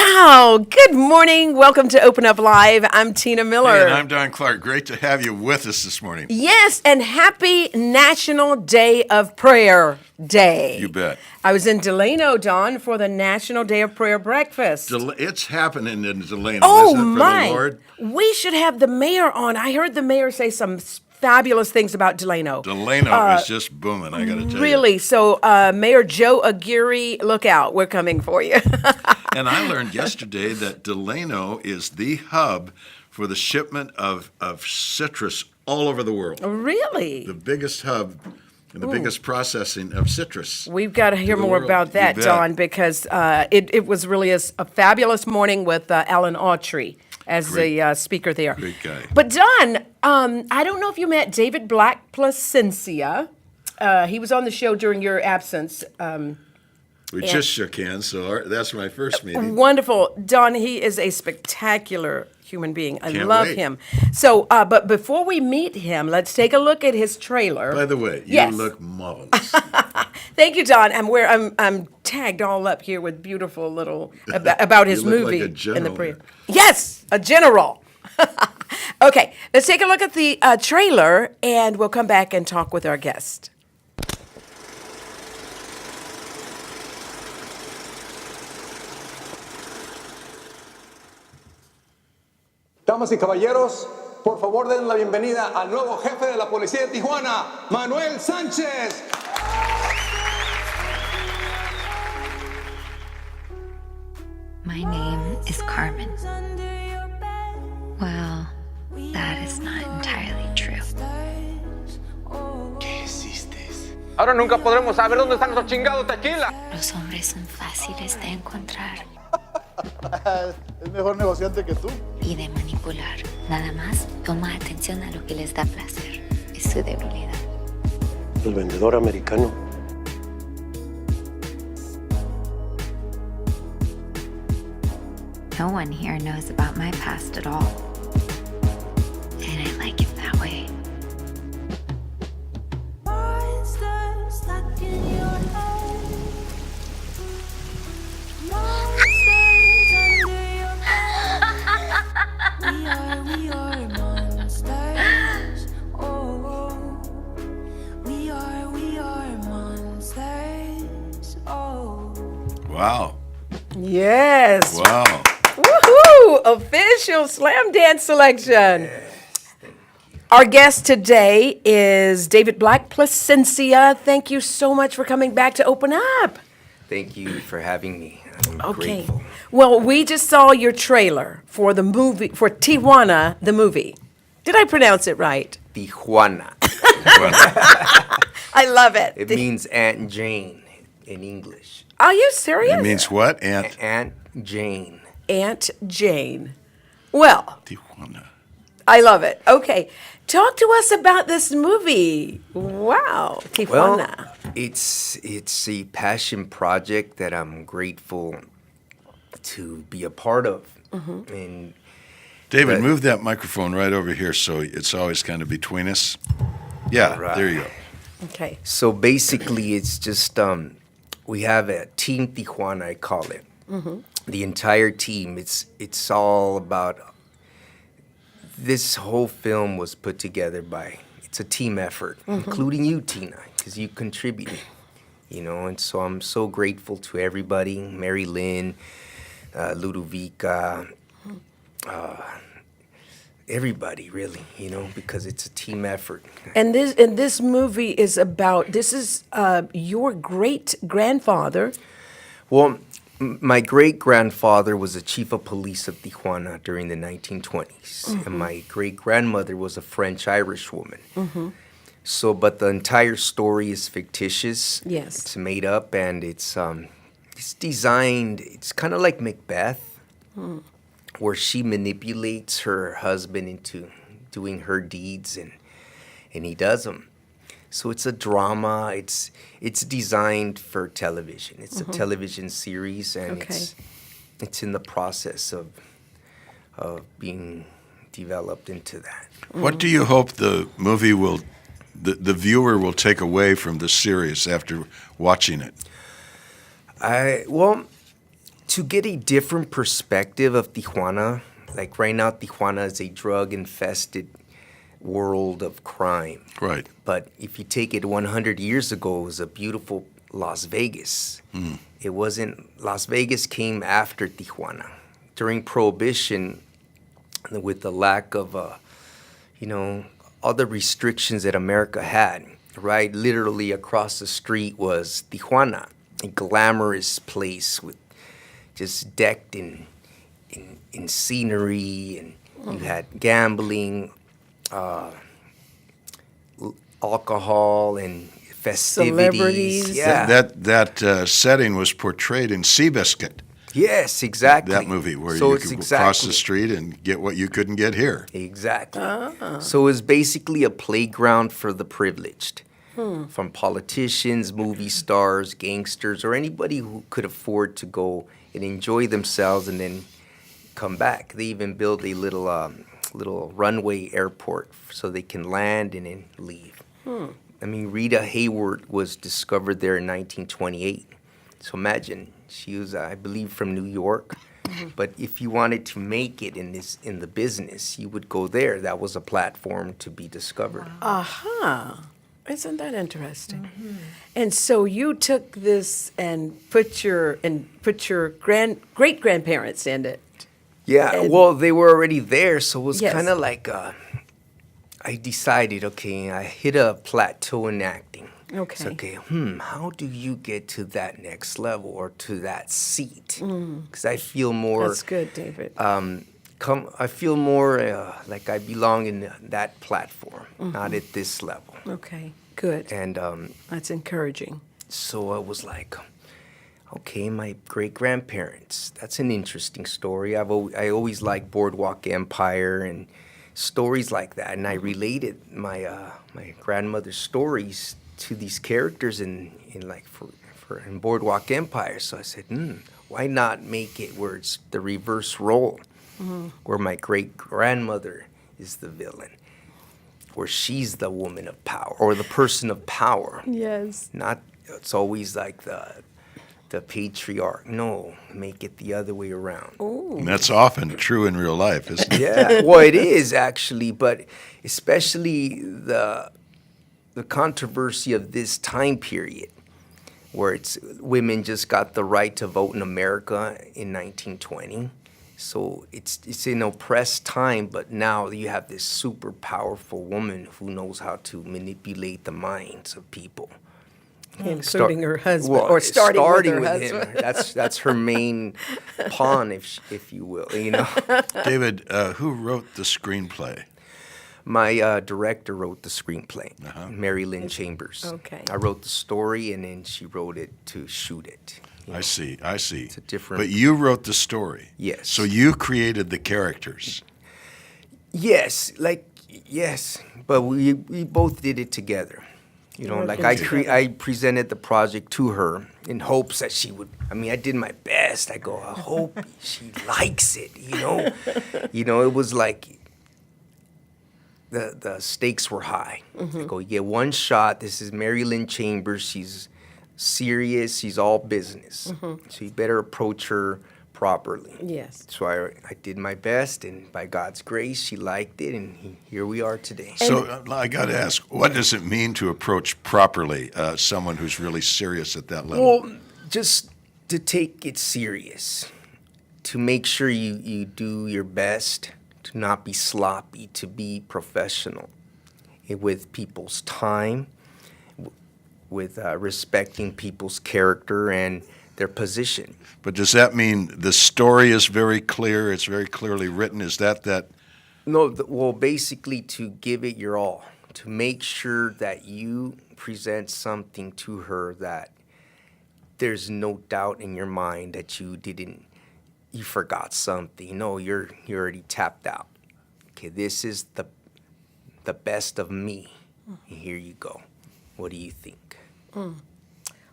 Wow. Good morning. Welcome to Open Up Live. I'm Tina Miller. Hey, and I'm Don Clark. Great to have you with us this morning. Yes, and happy National Day of Prayer Day. You bet. I was in Delano, Don, for the National Day of Prayer breakfast. It's happening in Delano, Oh, isn't it, for my. the Lord? We should have the mayor on. I heard the mayor say some fabulous things about Delano. Delano is just booming, I got to tell you. Really? So, Mayor Joe Aguirre, look out. We're coming for you. And I learned yesterday that Delano is the hub for the shipment of citrus all over the world. Really? The biggest hub and the biggest processing of citrus. We've got to hear the more world. about that, You bet. Don, because it was really a fabulous morning with Alan Autry as the speaker there. Great guy. But Don, I don't know if you met David Black Placencia. He was on the show during your absence. We just shook hands, so that's my first meeting. Wonderful. Don, he is a spectacular human being. I Can't love wait. him. So, but before we meet him, let's take a look at his trailer. By the way, you Yes. look marvelous. Thank you, Don. I'm tagged all up here with beautiful little about his You look movie like a in the general pre. there. Yes, a general. Okay, let's take a look at the trailer, and we'll come back and talk with our guest. Damas y caballeros, por favor den la bienvenida al nuevo jefe de la policía de Tijuana, Manuel Sánchez. My name is Carmen. Well, that is not entirely true. Ahora nunca podremos saber dónde están esos chingados tequila. Los hombres son fáciles de encontrar Es mejor negociante que tú. y de manipular. Nada más toma atención a lo que les da placer. Es su debilidad. El vendedor americano. No one here knows about my past at all. And I like it that way. Wow. Yes. Wow. Woohoo! Official slam dance selection. Our guest today is David Black Placencia. Thank you so much for coming back to Open Up. Thank you for having me. I'm Okay. grateful. Well, we just saw your trailer for the movie, for Tijuana, the movie. Did I pronounce it right? Tijuana. I love it. It means Aunt Jane in English. Are you serious? It means what? Aunt Aunt Jane. Aunt Jane. Well, Tijuana. I love it. Okay. Talk to us about this movie. Wow. Well, Tijuana. it's a passion project that I'm grateful to be a part of. Mm-hmm. And David, But- move that microphone right over here so it's always kind of between us. Yeah, Right. there you go. Okay. so basically, it's just we have a Team Tijuana, I call it. The entire team. It's all about. This whole film was put together by. It's a team effort, including you, Tina, because you contributed. You know, and so I'm so grateful to everybody, Mary Lynn, Ludovica, everybody really, you know, because it's a team effort. And this movie is about, this is your great grandfather. Well, my great grandfather was a chief of police of Tijuana during the 1920s, and my great grandmother was a French Irish woman. So, but the entire story is fictitious. Yes. It's made up, and it's designed. It's kind of like Macbeth, where she manipulates her husband into doing her deeds, and he does them. So it's a drama. It's designed for television. It's a television series, and Okay. it's in the process of being developed into that. What do you hope the movie will, the viewer will take away from the series after watching it? Well, to get a different perspective of Tijuana, like right now, Tijuana is a drug-infested world of crime. Right. But if you take it 100 years ago, it was a beautiful Las Vegas. It wasn't, Las Vegas came after Tijuana. During Prohibition, with the lack of, all the restrictions that America had, right? Literally across the street was Tijuana, a glamorous place with just decked in scenery, and you had gambling, alcohol, and festivities. Celebrities. Yeah. That setting was portrayed in Seabiscuit, Yes, exactly. that movie, where So you it's could cross the exactly- street and get what you couldn't get here. Exactly. So it's basically a playground for the privileged, from politicians, movie stars, gangsters, or anybody who could afford to go and enjoy themselves and then come back. They even built a little runway airport so they can land and then leave. I mean, Rita Hayworth was discovered there in 1928. So imagine, she was, I believe, from New York. But if you wanted to make it in the business, you would go there. That was a platform to be discovered. Isn't that interesting? And so you took this and put your great grandparents in it. Yeah, And- well, they were already there, so it was Yes. kind of like I decided, okay, I hit a plateau in acting. Okay. So, okay, how do you get to that next level or to that seat? Because I feel more. That's good, David. I feel more like I belong in that platform, not at this level. Okay, good. And That's encouraging. so I was like, okay, my great grandparents. That's an interesting story. I always liked Boardwalk Empire and stories like that, and I related my my grandmother's stories to these characters in Boardwalk Empire. So I said, why not make it where it's the reverse role, where my great grandmother is the villain, where she's the woman of power or the person of power. Yes. Not, it's always like the patriarch. No, make it the other way around. And that's often true in real life, isn't it? Yeah, well, it is actually, but especially the controversy of this time period, where it's women just got the right to vote in America in 1920. So it's an oppressed time, but now you have this super powerful woman who knows how to manipulate the minds of people. Including her husband, Well, or starting with her him. husband. That's her main pawn, if you will. David, who wrote the screenplay? My director wrote the screenplay, Mary Lynn Chambers. Okay. I wrote the story, and then she wrote it to shoot it. I see. It's a different- But you wrote the story. Yes. So you created the characters. Yes, but we both did it together. Like I presented the project to her in hopes that she would. I mean, I did my best. I go, I hope she likes it. It was like the stakes were high. I go, you get one shot. This is Mary Lynn Chambers. She's serious. She's all business. So you better approach her properly. Yes. So I did my best, and by God's grace, she liked it, and here we are today. So I got to ask, what does it mean to approach properly someone who's really serious at that level? Well, just to take it serious, to make sure you do your best, to not be sloppy, to be professional with people's time, with respecting people's character and their position. But does that mean the story is very clear? It's very clearly written? Is that? No, well, basically to give it your all, to make sure that you present something to her that there's no doubt in your mind that you forgot something. No, you're already tapped out. Okay, this is the best of me. And here you go. What do you think?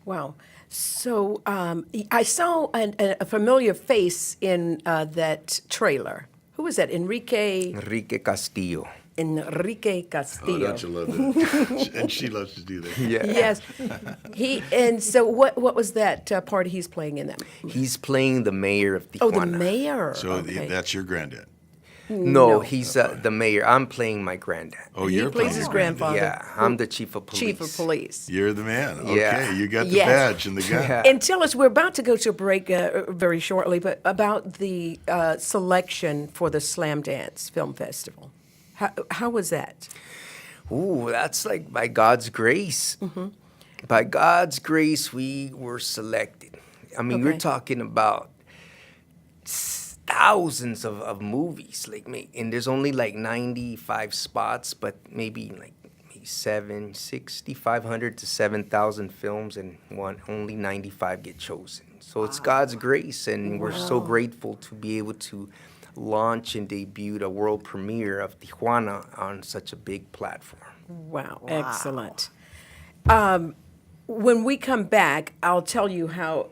Wow. So I saw a familiar face in that trailer. Who was that? Enrique Enrique Castillo. Enrique Oh, Castillo. don't you love that? And she loves to do that. Yeah. Yes. And so what was that part he's playing in that? He's playing the mayor of Tijuana. Oh, the mayor. So Okay. that's your granddad. No, he's the mayor. I'm playing my granddad. Oh, He you're plays playing his your grandfather. Yeah, I'm the chief of police. Chief of police. You're the man. Okay, Yeah. you got the Yes. badge and the gun. Yeah. And tell us, we're about to go to a break very shortly, but about the selection for the Slam Dance Film Festival. How was that? Ooh, that's like by God's grace. By God's grace, we were selected. I mean, Okay. we're talking about thousands of movies, and there's only like 95 spots, but maybe 6,500 to 7,000 films, and only 95 get chosen. So it's God's grace, and we're so grateful to be able to launch and debut a world premiere of Tijuana on such a big platform. Wow. Excellent. When we come back, I'll tell you how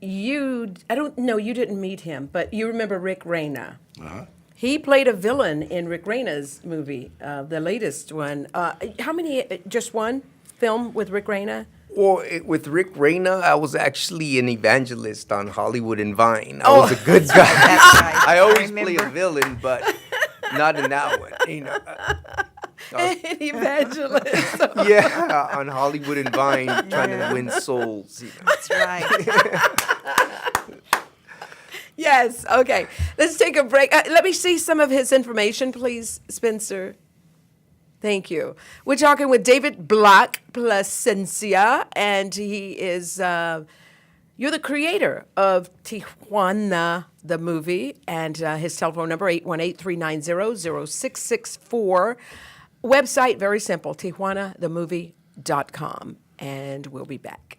I don't know, you didn't meet him, but you remember Rick Reyna. He played a villain in Rick Reyna's movie, the latest one. How many, just one film with Rick Reyna? Well, with Rick Reyna, I was actually an evangelist on Hollywood and Vine. I was a good guy. That's right. I always remember. play a villain, but not in that one. An evangelist. Yeah, on Hollywood and Vine, trying to win souls. That's right. Yes, okay. Let's take a break. Let me see some of his information, please, Spencer. Thank you. We're talking with David Black Plasencia, and he is, you're the creator of Tijuana, the movie, and his telephone number, 818-390-0664. Website, very simple, tijuanathemovie.com, and we'll be back.